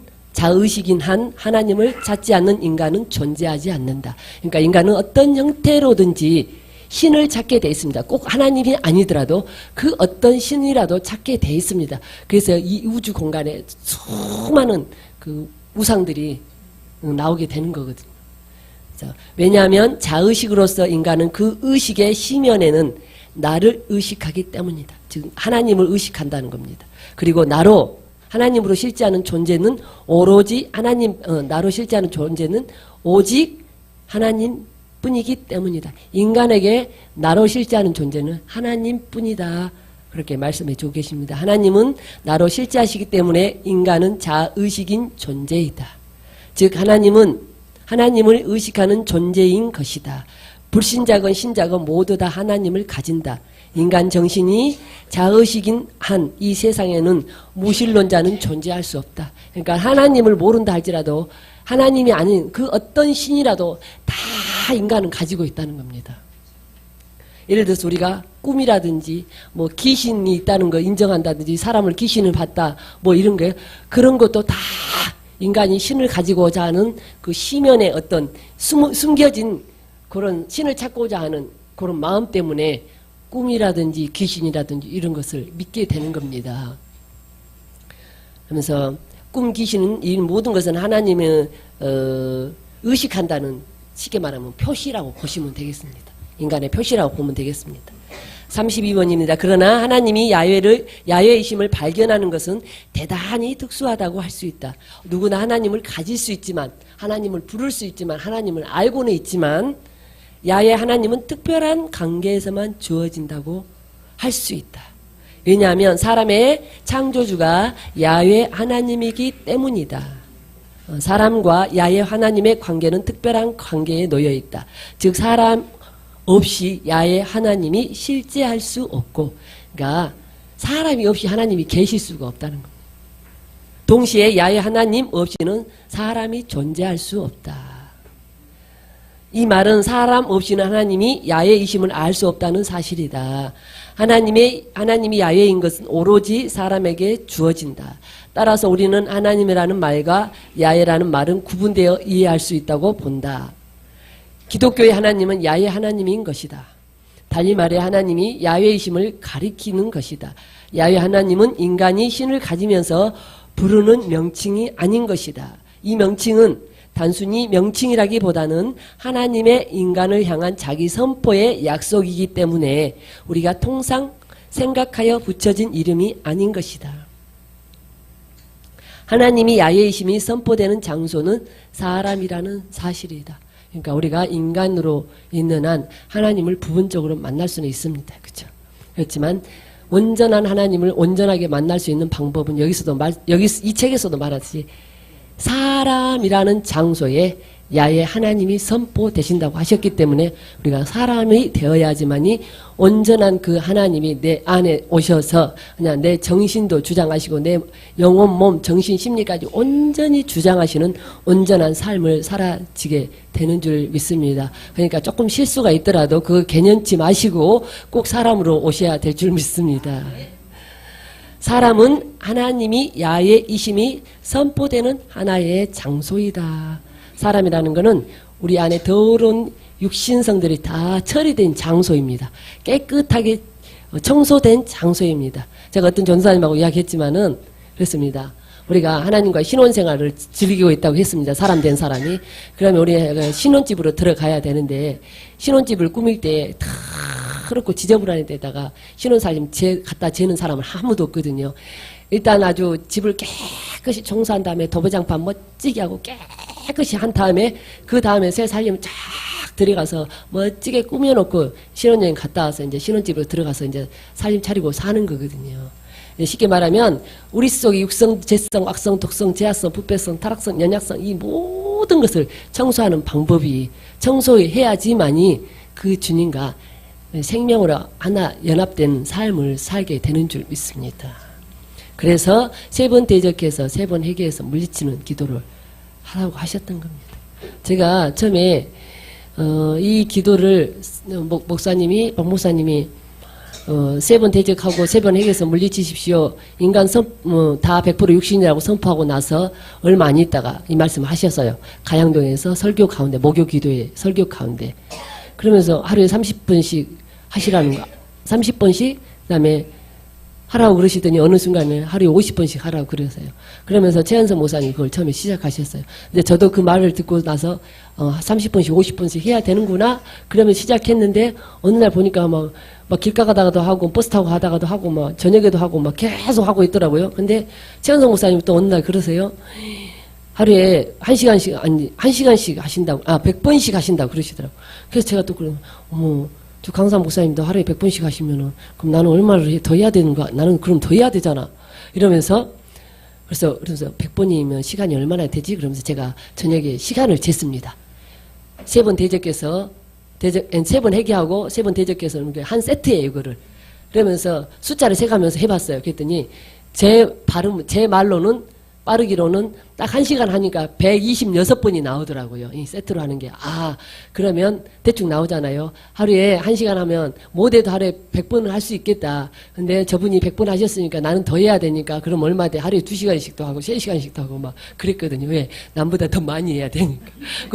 한 하나님을 찾지 않는 인간은 존재하지 않는다. 그러니까 인간은 어떤 형태로든지 신을 찾게 돼 있습니다. 꼭 하나님이 아니더라도 그 어떤 신이라도 찾게 돼 있습니다. 그래서 이 우주 공간에 수많은 그 우상들이 나오게 되는 거거든요. 왜냐하면 자의식으로서 인간은 그 의식의 심연에는 나를 의식하기 때문이다. 즉 하나님을 의식한다는 겁니다. 그리고 나로 하나님으로 실제하는 존재는 오로지 나로 실제하는 존재는 오직 하나님뿐이기 때문이다. 인간에게 나로 실제하는 존재는 하나님뿐이다. 그렇게 말씀해 주고 계십니다. 하나님은 나로 실제하시기 때문에 인간은 자의식인 존재이다. 즉 하나님은 하나님을 의식하는 존재인 것이다. 불신자건 신자건 모두 다 하나님을 가진다. 인간 정신이 자의식인 한 이 세상에는 무신론자는 존재할 수 없다. 그러니까 하나님을 모른다 할지라도 하나님이 아닌 그 어떤 신이라도 다 인간은 가지고 있다는 겁니다. 예를 들어서 우리가 꿈이라든지 뭐 귀신이 있다는 거 인정한다든지 사람을 귀신을 봤다 뭐 이런 거, 그런 것도 다 인간이 신을 가지고자 하는 그 심연의 어떤 숨겨진 그런 신을 찾고자 하는 그런 마음 때문에 꿈이라든지 귀신이라든지 이런 것을 믿게 되는 겁니다. 그러면서 꿈, 귀신은 이 모든 것은 하나님을 의식한다는, 쉽게 말하면 표시라고 보시면 되겠습니다. 인간의 표시라고 보면 되겠습니다. 32번입니다. 그러나 하나님이 야훼이심을 발견하는 것은 대단히 특수하다고 할 수 있다. 누구나 하나님을 가질 수 있지만, 하나님을 부를 수 있지만, 하나님을 알고는 있지만 야훼 하나님은 특별한 관계에서만 주어진다고 할 수 있다. 왜냐하면 사람의 창조주가 야훼 하나님이기 때문이다. 사람과 야훼 하나님의 관계는 특별한 관계에 놓여 있다. 즉 사람 없이 야훼 하나님이 실제할 수 없고, 그러니까 사람이 없이 하나님이 계실 수가 없다는 겁니다. 동시에 야훼 하나님 없이는 사람이 존재할 수 없다. 이 말은 사람 없이는 하나님이 야훼이심을 알 수 없다는 사실이다. 하나님이 야훼인 것은 오로지 사람에게 주어진다. 따라서 우리는 하나님이라는 말과 야훼라는 말은 구분되어 이해할 수 있다고 본다. 기독교의 하나님은 야훼 하나님인 것이다. 달리 말해 하나님이 야훼이심을 가리키는 것이다. 야훼 하나님은 인간이 신을 가지면서 부르는 명칭이 아닌 것이다. 이 명칭은 단순히 명칭이라기보다는 하나님의 인간을 향한 자기 선포의 약속이기 때문에 우리가 통상 생각하여 붙여진 이름이 아닌 것이다. 하나님이 야훼이심이 선포되는 장소는 사람이라는 사실이다. 그러니까 우리가 인간으로 있는 한 하나님을 부분적으로 만날 수는 있습니다. 그렇죠? 그렇지만 온전한 하나님을 온전하게 만날 수 있는 방법은 이 책에서도 말하듯이 사람이라는 장소에 야훼 하나님이 선포되신다고 하셨기 때문에 우리가 사람이 되어야지만이 온전한 그 하나님이 내 안에 오셔서 그냥 내 정신도 주장하시고 내 영혼, 몸, 정신, 심리까지 온전히 주장하시는 온전한 삶을 살아지게 되는 줄 믿습니다. 그러니까 조금 실수가 있더라도 그거 개념치 마시고 꼭 사람으로 오셔야 될 줄 믿습니다. 사람은 하나님이 야훼이심이 선포되는 하나의 장소이다. 사람이라는 것은 우리 안에 더러운 육신성들이 다 처리된 장소입니다. 깨끗하게 청소된 장소입니다. 제가 어떤 전사님하고 이야기했지만은 그랬습니다. 우리가 하나님과 신혼생활을 즐기고 있다고 했습니다. 사람 된 사람이. 그러면 우리 신혼집으로 들어가야 되는데 신혼집을 꾸밀 때 그렇고 지저분한 데다가 신혼살림 갖다 재는 사람은 아무도 없거든요. 일단 아주 집을 깨끗이 청소한 다음에 도배장판 멋지게 하고 깨끗이 한 다음에 그 다음에 새 살림을 쫙 들어가서 멋지게 꾸며놓고 신혼여행 갔다 와서 이제 신혼집으로 들어가서 이제 살림 차리고 사는 거거든요. 쉽게 말하면 우리 속의 육성, 재성, 악성, 독성, 제약성, 부패성, 타락성, 연약성 이 모든 것을 청소하는 방법이 청소해야지만이 그 주님과 생명으로 하나 연합된 삶을 살게 되는 줄 믿습니다. 그래서 3번 대적해서 3번 회개해서 물리치는 기도를 하라고 하셨던 겁니다. 제가 처음에 이 기도를 목사님이 3번 대적하고 3번 회개해서 물리치십시오. 인간 다 100% 육신이라고 선포하고 나서 얼마 안 있다가 이 말씀을 하셨어요. 가양동에서 설교 가운데 목요 기도회 설교 가운데 그러면서 하루에 30분씩 하시라는 거. 30번씩 그다음에 하라고 그러시더니 어느 순간에 하루에 50번씩 하라고 그러세요. 그러면서 최한선 목사님 그걸 처음에 시작하셨어요. 근데 저도 그 말을 듣고 나서 30번씩 50번씩 해야 되는구나. 그러면 시작했는데 어느 날 보니까 막 길가 가다가도 하고 버스 타고 가다가도 하고 막 저녁에도 하고 막 계속 하고 있더라고요. 근데 최한선 목사님 또 어느 날 그러세요. 하루에 1시간씩 하신다고 100번씩 하신다고 그러시더라고요. 그래서 제가 또 그러면 어머 저 강사 목사님도 하루에 100번씩 하시면은 그럼 나는 얼마를 더 해야 되는 거야? 나는 그럼 더 해야 되잖아. 이러면서 그래서 100번이면 시간이 얼마나 되지? 그러면서 제가 저녁에 시간을 쟀습니다. 3번 대적해서 3번 회개하고 3번 대적해서 한 세트예요, 이거를. 그러면서 숫자를 세가면서 해봤어요. 그랬더니 제 말로는 빠르기로는 딱 1시간 하니까 126번이 나오더라고요. 이 세트로 하는 게. 그러면 대충 나오잖아요. 하루에 1시간 하면 못해도 하루에 100번을 할 수 있겠다. 근데 저분이 100번 하셨으니까 나는 더 해야 되니까 그럼 얼마 돼? 하루에 2시간씩도 하고 3시간씩도 하고 막 그랬거든요. 왜? 남보다 더 많이 해야 되니까.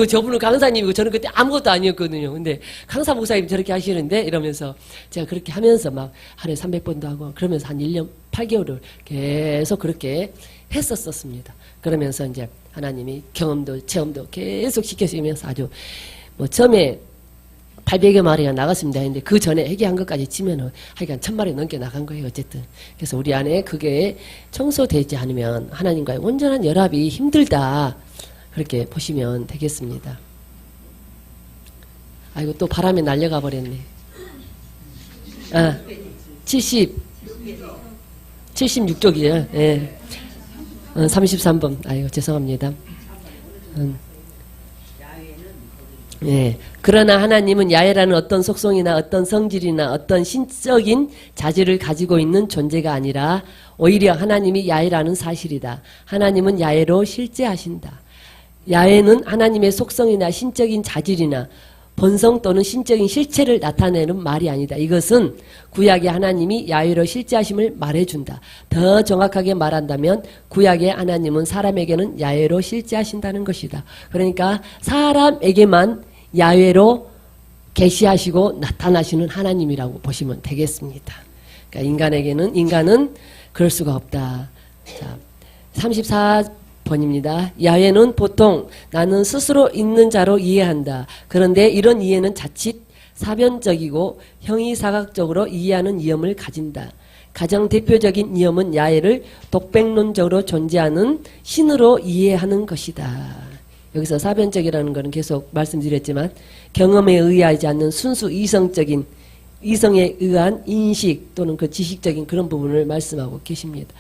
저분은 강사님이고 저는 그때 아무것도 아니었거든요. 근데 강사 목사님 저렇게 하시는데 이러면서 제가 그렇게 하면서 막 하루에 300번도 하고 그러면서 한 1년 8개월을 계속 그렇게 했었습니다. 그러면서 이제 하나님이 경험도 체험도 계속 시켜주면서 아주 처음에 800여 마리가 나갔습니다. 근데 그 전에 회개한 것까지 치면은 하여간 1000마리 넘게 나간 거예요. 어쨌든. 그래서 우리 안에 그게 청소되지 않으면 하나님과의 온전한 연합이 힘들다. 그렇게 보시면 되겠습니다. 아이고 또 바람에 날려가 버렸네. 76쪽이에요. 예. 33번. 아이고, 죄송합니다. 예. 그러나 하나님은 야훼라는 어떤 속성이나 어떤 성질이나 어떤 신적인 자질을 가지고 있는 존재가 아니라 오히려 하나님이 야훼라는 사실이다. 하나님은 야훼로 실제하신다. 야훼는 하나님의 속성이나 신적인 자질이나 본성 또는 신적인 실체를 나타내는 말이 아니다. 이것은 구약의 하나님이 야훼로 실제하심을 말해준다. 더 정확하게 말한다면 구약의 하나님은 사람에게는 야훼로 실제하신다는 것이다. 그러니까 사람에게만 야훼로 계시하시고 나타나시는 하나님이라고 보시면 되겠습니다. 그러니까 인간은 그럴 수가 없다. 자, 번입니다. 야훼는 보통 나는 스스로 있는 자로 이해한다. 그런데 이런 이해는 자칫 사변적이고 형이사각적으로 이해하는 위험을 가진다. 가장 대표적인 위험은 야훼를 독백론적으로 존재하는 신으로 이해하는 것이다. 여기서 사변적이라는 것은 계속 말씀드렸지만 경험에 의하지 않는 순수 이성에 의한 인식 또는 그 지식적인 그런 부분을 말씀하고 계십니다.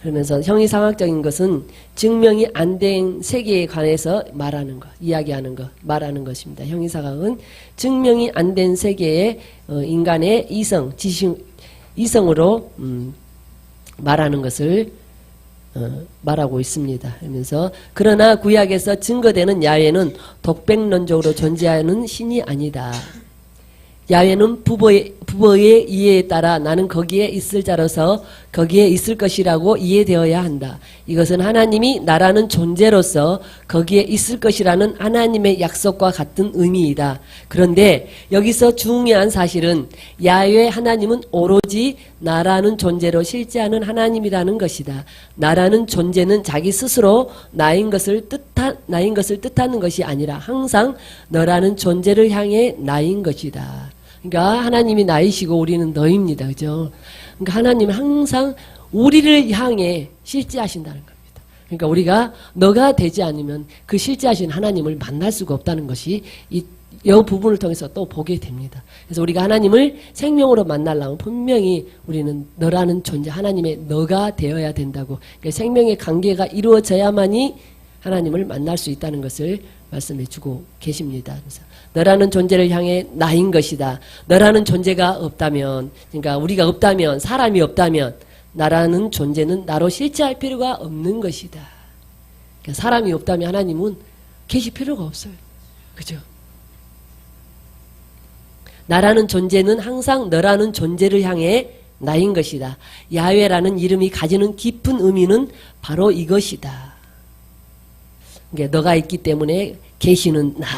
그러면서 형이상학적인 것은 증명이 안 된 세계에 관해서 말하는 것, 이야기하는 것, 말하는 것입니다. 형이상학은 증명이 안 된 세계에 인간의 이성으로 말하는 것을 말하고 있습니다. 그러면서 그러나 구약에서 증거되는 야훼는 독백론적으로 존재하는 신이 아니다. 야훼는 부모의 이해에 따라 나는 거기에 있을 자로서 거기에 있을 것이라고 이해되어야 한다. 이것은 하나님이 나라는 존재로서 거기에 있을 것이라는 하나님의 약속과 같은 의미이다. 그런데 여기서 중요한 사실은 야훼 하나님은 오로지 나라는 존재로 실제하는 하나님이라는 것이다. 나라는 존재는 자기 스스로 나인 것을 뜻하는 것이 아니라 항상 너라는 존재를 향해 나인 것이다. 그러니까 하나님이 나이시고 우리는 너입니다. 그죠? 그러니까 하나님은 항상 우리를 향해 실제하신다는 겁니다. 그러니까 우리가 너가 되지 않으면 그 실제하신 하나님을 만날 수가 없다는 것이 이 부분을 통해서 또 보게 됩니다. 그래서 우리가 하나님을 생명으로 만나려면 분명히 우리는 너라는 존재, 하나님의 너가 되어야 된다고. 그러니까 생명의 관계가 이루어져야만이 하나님을 만날 수 있다는 것을 말씀해 주고 계십니다. 그래서 너라는 존재를 향해 나인 것이다. 너라는 존재가 없다면, 그러니까 우리가 없다면, 사람이 없다면 나라는 존재는 나로 실제할 필요가 없는 것이다. 그러니까 사람이 없다면 하나님은 계실 필요가 없어요. 그죠? 나라는 존재는 항상 너라는 존재를 향해 나인 것이다. 야훼라는 이름이 가지는 깊은 의미는 바로 이것이다. 그러니까 너가 있기 때문에 계시는 나.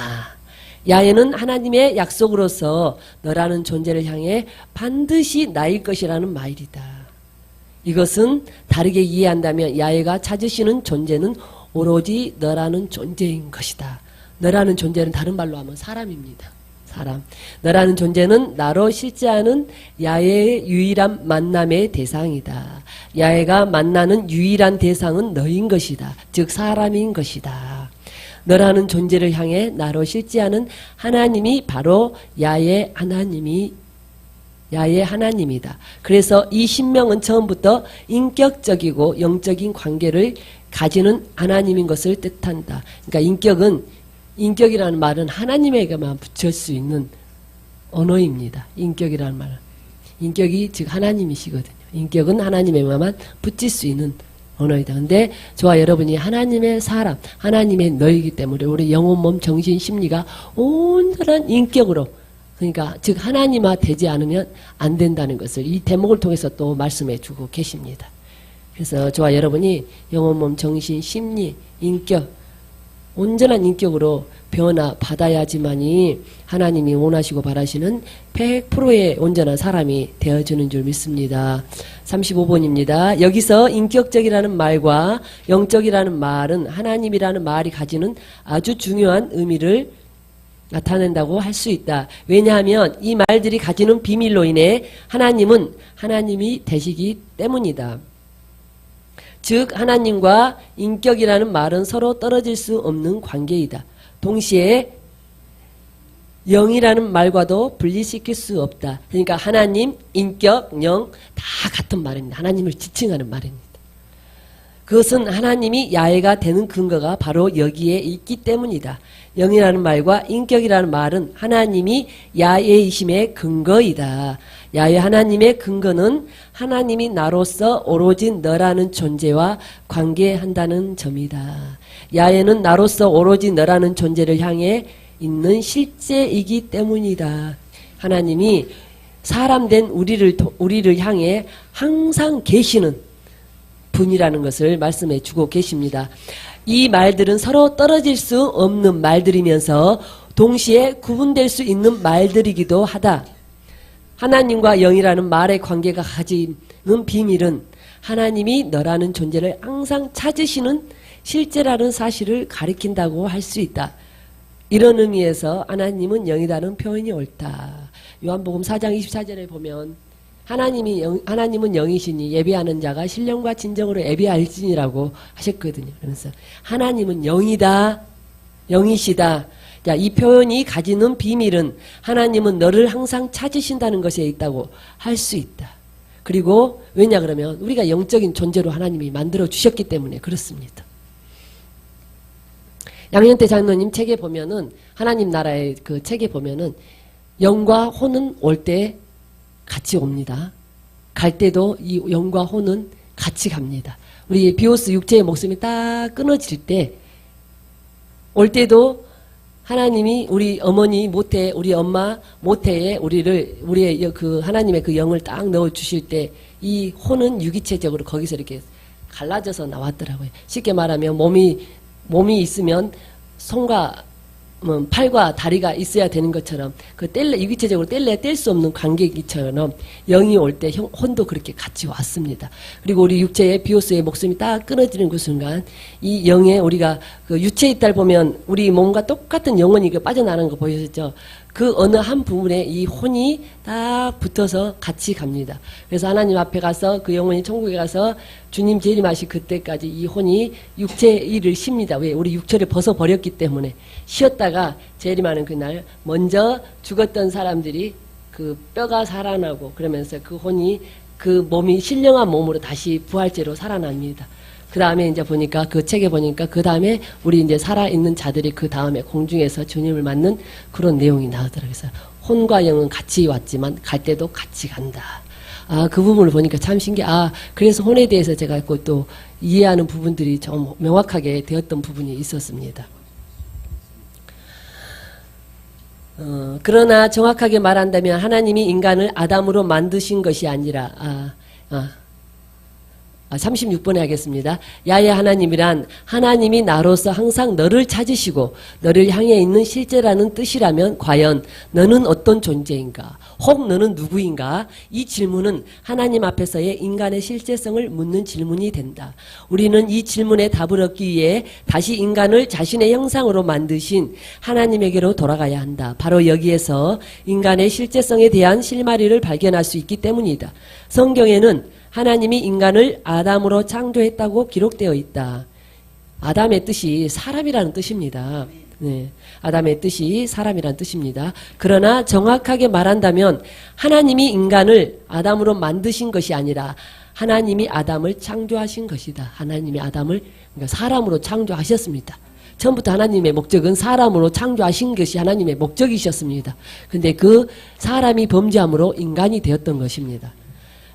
야훼는 하나님의 약속으로서 너라는 존재를 향해 반드시 나일 것이라는 말이다. 이것은 다르게 이해한다면 야훼가 찾으시는 존재는 오로지 너라는 존재인 것이다. 너라는 존재는 다른 말로 하면 사람입니다. 사람. 너라는 존재는 나로 실제하는 야훼의 유일한 만남의 대상이다. 야훼가 만나는 유일한 대상은 너인 것이다. 즉 사람인 것이다. 너라는 존재를 향해 나로 실제하는 하나님이 바로 야훼 하나님이다. 그래서 이 신명은 처음부터 인격적이고 영적인 관계를 가지는 하나님인 것을 뜻한다. 그러니까 인격이라는 말은 하나님에게만 붙일 수 있는 언어입니다. 인격이라는 말은. 인격이 즉 하나님이시거든요. 인격은 하나님에게만 붙일 수 있는 언어이다. 근데 저와 여러분이 하나님의 사람, 하나님의 너이기 때문에 우리 영혼, 몸, 정신, 심리가 온전한 인격으로, 그러니까 즉 하나님화 되지 않으면 안 된다는 것을 이 대목을 통해서 또 말씀해 주고 계십니다. 그래서 저와 여러분이 영혼, 몸, 정신, 심리, 인격, 온전한 인격으로 변화받아야지만이 하나님이 원하시고 바라시는 100%의 온전한 사람이 되어주는 줄 믿습니다. 35번입니다. 여기서 인격적이라는 말과 영적이라는 말은 하나님이라는 말이 가지는 아주 중요한 의미를 나타낸다고 할 수 있다. 왜냐하면 이 말들이 가지는 비밀로 인해 하나님은 하나님이 되시기 때문이다. 즉 하나님과 인격이라는 말은 서로 떨어질 수 없는 관계이다. 동시에 영이라는 말과도 분리시킬 수 없다. 그러니까 하나님, 인격, 영 다 같은 말입니다. 하나님을 지칭하는 말입니다. 그것은 하나님이 야훼가 되는 근거가 바로 여기에 있기 때문이다. 영이라는 말과 인격이라는 말은 하나님이 야훼이심의 근거이다. 야훼 하나님의 근거는 하나님이 나로서 오로지 너라는 존재와 관계한다는 점이다. 야훼는 나로서 오로지 너라는 존재를 향해 있는 실제이기 때문이다. 하나님이 사람된 우리를 향해 항상 계시는 분이라는 것을 말씀해 주고 계십니다. 이 말들은 서로 떨어질 수 없는 말들이면서 동시에 구분될 수 있는 말들이기도 하다. 하나님과 영이라는 말의 관계가 가지는 비밀은 하나님이 너라는 존재를 항상 찾으시는 실제라는 사실을 가리킨다고 할 수 있다. 이런 의미에서 하나님은 영이다는 표현이 옳다. 요한복음 4장 24절에 보면 하나님은 영이시니 예배하는 자가 신령과 진정으로 예배할지니라고 하셨거든요. 그래서 하나님은 영이다, 영이시다. 자, 이 표현이 가지는 비밀은 하나님은 너를 항상 찾으신다는 것에 있다고 할 수 있다. 그리고 왜냐 그러면 우리가 영적인 존재로 하나님이 만들어 주셨기 때문에 그렇습니다. 양현태 장로님 책에 보면은 하나님 나라의 그 책에 보면은 영과 혼은 올 때 같이 옵니다. 갈 때도 이 영과 혼은 같이 갑니다. 우리 비오스 육체의 목숨이 딱 끊어질 때 올 때도 하나님이 우리 어머니 모태, 우리 엄마 모태에 우리의 그 하나님의 그 영을 딱 넣어 주실 때 이 혼은 유기체적으로 거기서 이렇게 갈라져서 나왔더라고요. 쉽게 말하면 몸이 있으면 손과 팔과 다리가 있어야 되는 것처럼 그 유기체적으로 뗄래야 뗄 수 없는 관계기처럼 영이 올 때 혼도 그렇게 같이 왔습니다. 그리고 우리 육체의 비오스의 목숨이 딱 끊어지는 그 순간 이 영에 우리가 그 유체 이탈 보면 우리 몸과 똑같은 영혼이 빠져나가는 거 보셨죠? 그 어느 한 부분에 이 혼이 딱 붙어서 같이 갑니다. 그래서 하나님 앞에 가서 그 영혼이 천국에 가서 주님 재림하실 그때까지 이 혼이 육체의 일을 쉽니다. 왜? 우리 육체를 벗어버렸기 때문에 쉬었다가 재림하는 그날 먼저 죽었던 사람들이 그 뼈가 살아나고 그러면서 그 혼이 그 몸이 신령한 몸으로 다시 부활체로 살아납니다. 그 다음에 이제 보니까 그 책에 보니까 그 다음에 우리 이제 살아있는 자들이 그 다음에 공중에서 주님을 맞는 그런 내용이 나오더라고요. 그래서 혼과 영은 같이 왔지만 갈 때도 같이 간다. 아, 그 부분을 보니까 참 그래서 혼에 대해서 제가 또 이해하는 부분들이 좀 명확하게 되었던 부분이 있었습니다. 그러나 정확하게 말한다면 하나님이 인간을 아담으로 만드신 것이 아니라 36번에 하겠습니다. 야훼 하나님이란 하나님이 나로서 항상 너를 찾으시고 너를 향해 있는 실제라는 뜻이라면 과연 너는 어떤 존재인가? 혹 너는 누구인가? 이 질문은 하나님 앞에서의 인간의 실제성을 묻는 질문이 된다. 우리는 이 질문에 답을 얻기 위해 다시 인간을 자신의 형상으로 만드신 하나님에게로 돌아가야 한다. 바로 여기에서 인간의 실제성에 대한 실마리를 발견할 수 있기 때문이다. 성경에는 하나님이 인간을 아담으로 창조했다고 기록되어 있다. 아담의 뜻이 사람이라는 뜻입니다. 네, 아담의 뜻이 사람이라는 뜻입니다. 그러나 정확하게 말한다면 하나님이 인간을 아담으로 만드신 것이 아니라 하나님이 아담을 창조하신 것이다. 하나님이 아담을 그러니까 사람으로 창조하셨습니다. 처음부터 하나님의 목적은 사람으로 창조하신 것이 하나님의 목적이셨습니다. 근데 그 사람이 범죄함으로 인간이 되었던 것입니다.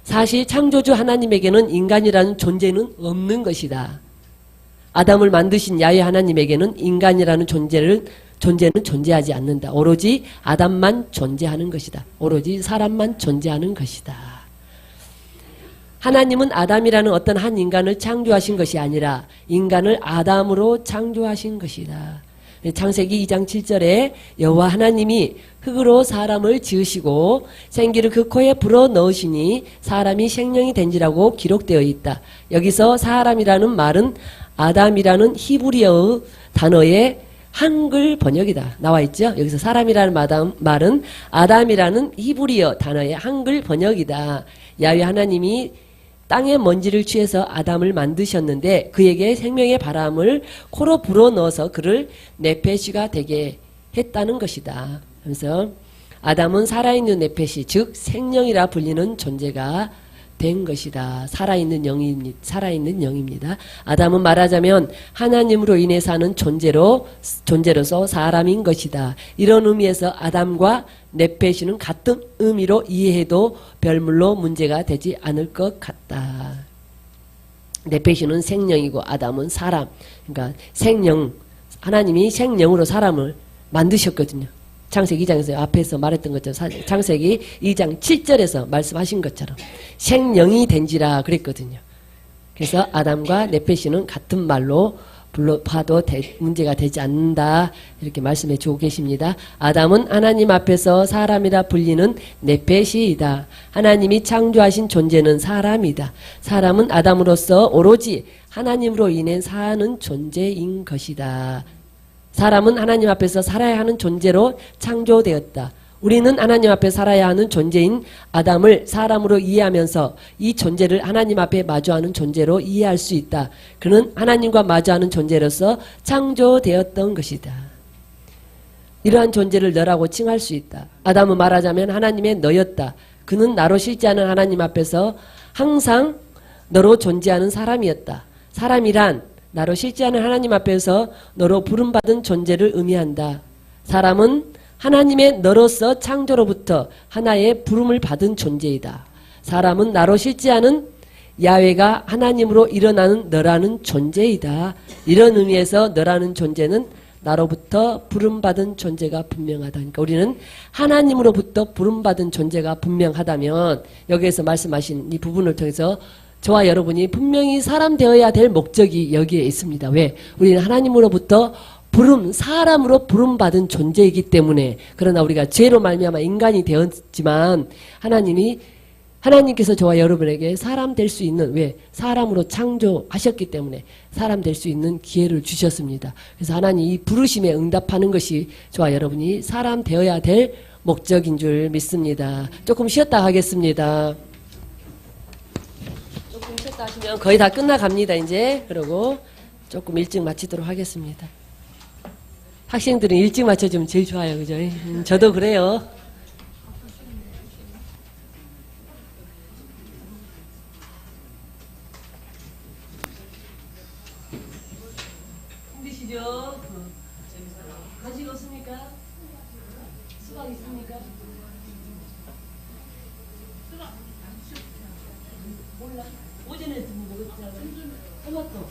사실 창조주 하나님에게는 인간이라는 존재는 없는 것이다. 아담을 만드신 야훼 하나님에게는 인간이라는 존재는 존재하지 않는다. 오로지 아담만 존재하는 것이다. 오로지 사람만 존재하는 것이다. 하나님은 아담이라는 어떤 한 인간을 창조하신 것이 아니라 인간을 아담으로 창조하신 것이다. 창세기 2장 7절에 여호와 하나님이 흙으로 사람을 지으시고 생기를 그 코에 불어넣으시니 사람이 생명이 된지라고 기록되어 있다. 여기서 사람이라는 말은 아담이라는 히브리어 단어의 한글 번역이다. 나와 있죠? 여기서 사람이라는 말은 아담이라는 히브리어 단어의 한글 번역이다. 야훼 하나님이 땅의 먼지를 취해서 아담을 만드셨는데 그에게 생명의 바람을 코로 불어넣어서 그를 네페시가 되게 했다는 것이다. 그래서 아담은 살아있는 네페시 즉 생명이라 불리는 존재가 된 것이다. 살아있는 영입니다. 아담은 말하자면 하나님으로 인해 사는 존재로서 사람인 것이다. 이런 의미에서 아담과 네페시는 같은 의미로 이해해도 별물로 문제가 되지 않을 것 같다. 네페시는 생명이고 아담은 사람. 그러니까 하나님이 생명으로 사람을 만드셨거든요. 창세기 2장에서 앞에서 말했던 것처럼 창세기 2장 7절에서 말씀하신 것처럼 생명이 된지라 그랬거든요. 그래서 아담과 네페시는 같은 말로 봐도 문제가 되지 않는다. 이렇게 말씀해 주고 계십니다. 아담은 하나님 앞에서 사람이라 불리는 네펫이다. 하나님이 창조하신 존재는 사람이다. 사람은 아담으로서 오로지 하나님으로 인해 사는 존재인 것이다. 사람은 하나님 앞에서 살아야 하는 존재로 창조되었다. 우리는 하나님 앞에 살아야 하는 존재인 아담을 사람으로 이해하면서 이 존재를 하나님 앞에 마주하는 존재로 이해할 수 있다. 그는 하나님과 마주하는 존재로서 창조되었던 것이다. 이러한 존재를 너라고 칭할 수 있다. 아담은 말하자면 하나님의 너였다. 그는 나로 실제하는 하나님 앞에서 항상 너로 존재하는 사람이었다. 사람이란 나로 실제하는 하나님 앞에서 너로 부름받은 존재를 의미한다. 사람은 하나님의 너로서 창조로부터 하나의 부름을 받은 존재이다. 사람은 나로 실제하는 야훼가 하나님으로 일어나는 너라는 존재이다. 이런 의미에서 너라는 존재는 나로부터 부름받은 존재가 분명하다. 그러니까 우리는 하나님으로부터 부름받은 존재가 분명하다면 여기에서 말씀하신 이 부분을 통해서 저와 여러분이 분명히 사람 되어야 될 목적이 여기에 있습니다. 왜? 우리는 하나님으로부터 사람으로 부름받은 존재이기 때문에. 그러나 우리가 죄로 말미암아 인간이 되었지만 하나님께서 저와 여러분에게 사람 될 수 있는, 왜? 사람으로 창조하셨기 때문에 사람 될 수 있는 기회를 주셨습니다. 그래서 하나님 이 부르심에 응답하는 것이 저와 여러분이 사람 되어야 될 목적인 줄 믿습니다. 조금 쉬었다 하겠습니다. 조금 쉬었다 하시면 거의 다 끝나갑니다. 이제. 그리고 조금 일찍 마치도록 하겠습니다. 학생들은 일찍 맞춰주면 제일 좋아요. 그죠? 저도 그래요. 힘드시죠? 간식 없습니까? 수박 있습니까? 몰라. 오전에 먹었잖아. 토마토.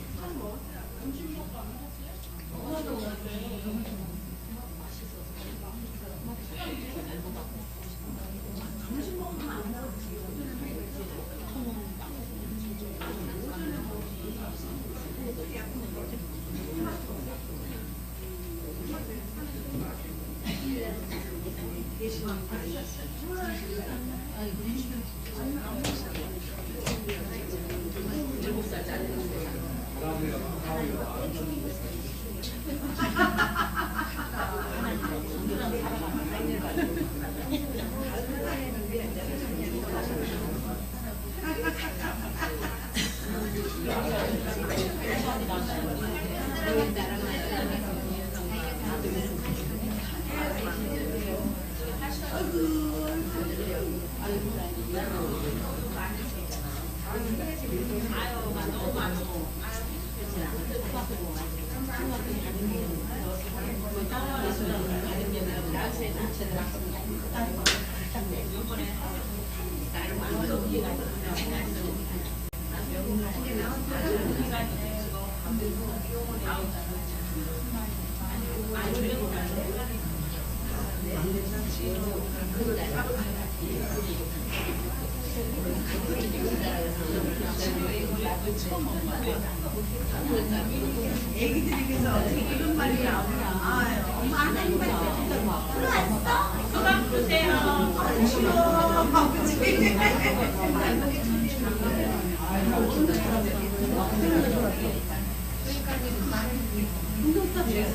애기들에게서 어떻게 이런 말이 나오나. 아유, 엄마 하나님 말이 들어왔어? 그만 보세요. 아, 싫어. 바쁘지.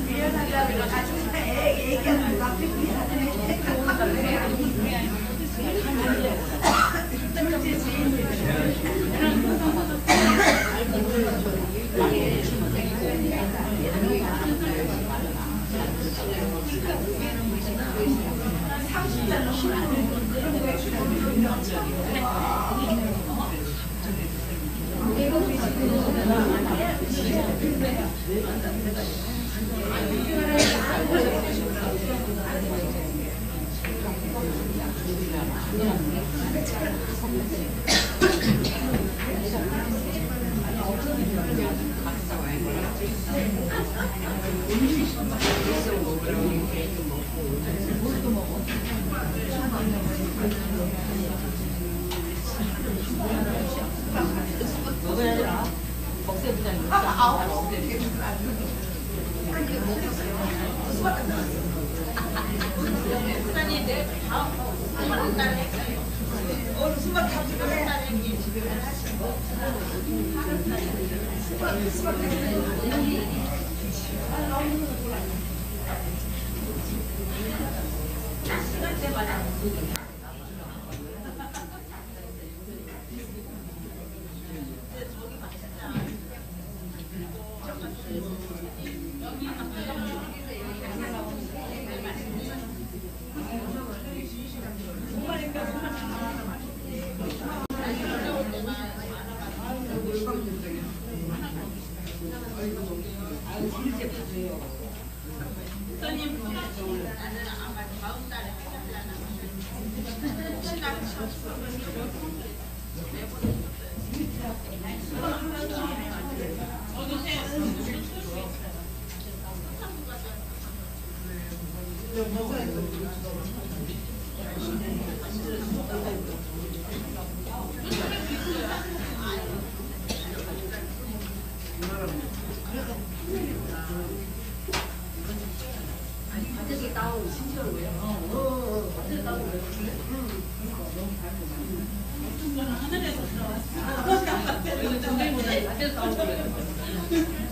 미안하다. 가지고 애기한테 갑자기 미안해.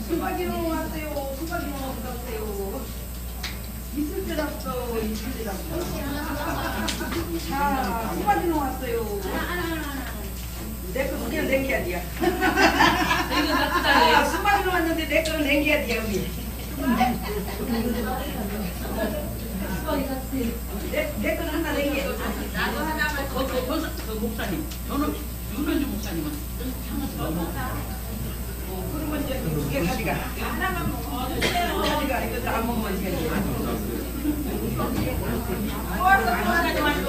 수박이로 왔어요. 수박이로 왔어요. 있을 줄 알았어. 있을 줄 알았어. 자, 수박이로 왔어요. 내 거 그냥 냉겨야 돼. 아, 수박이로 왔는데 내 거는 냉겨야 돼, 여기. 내 거는 하나 냉겨. 나도 하나만 그 목사님, 저는 윤현주 목사님은 그러면 이제 두개 가져가. 하나만 먹어주세요. 가져가. 이거 다 먹으면 이제. 좋았어, 좋았어.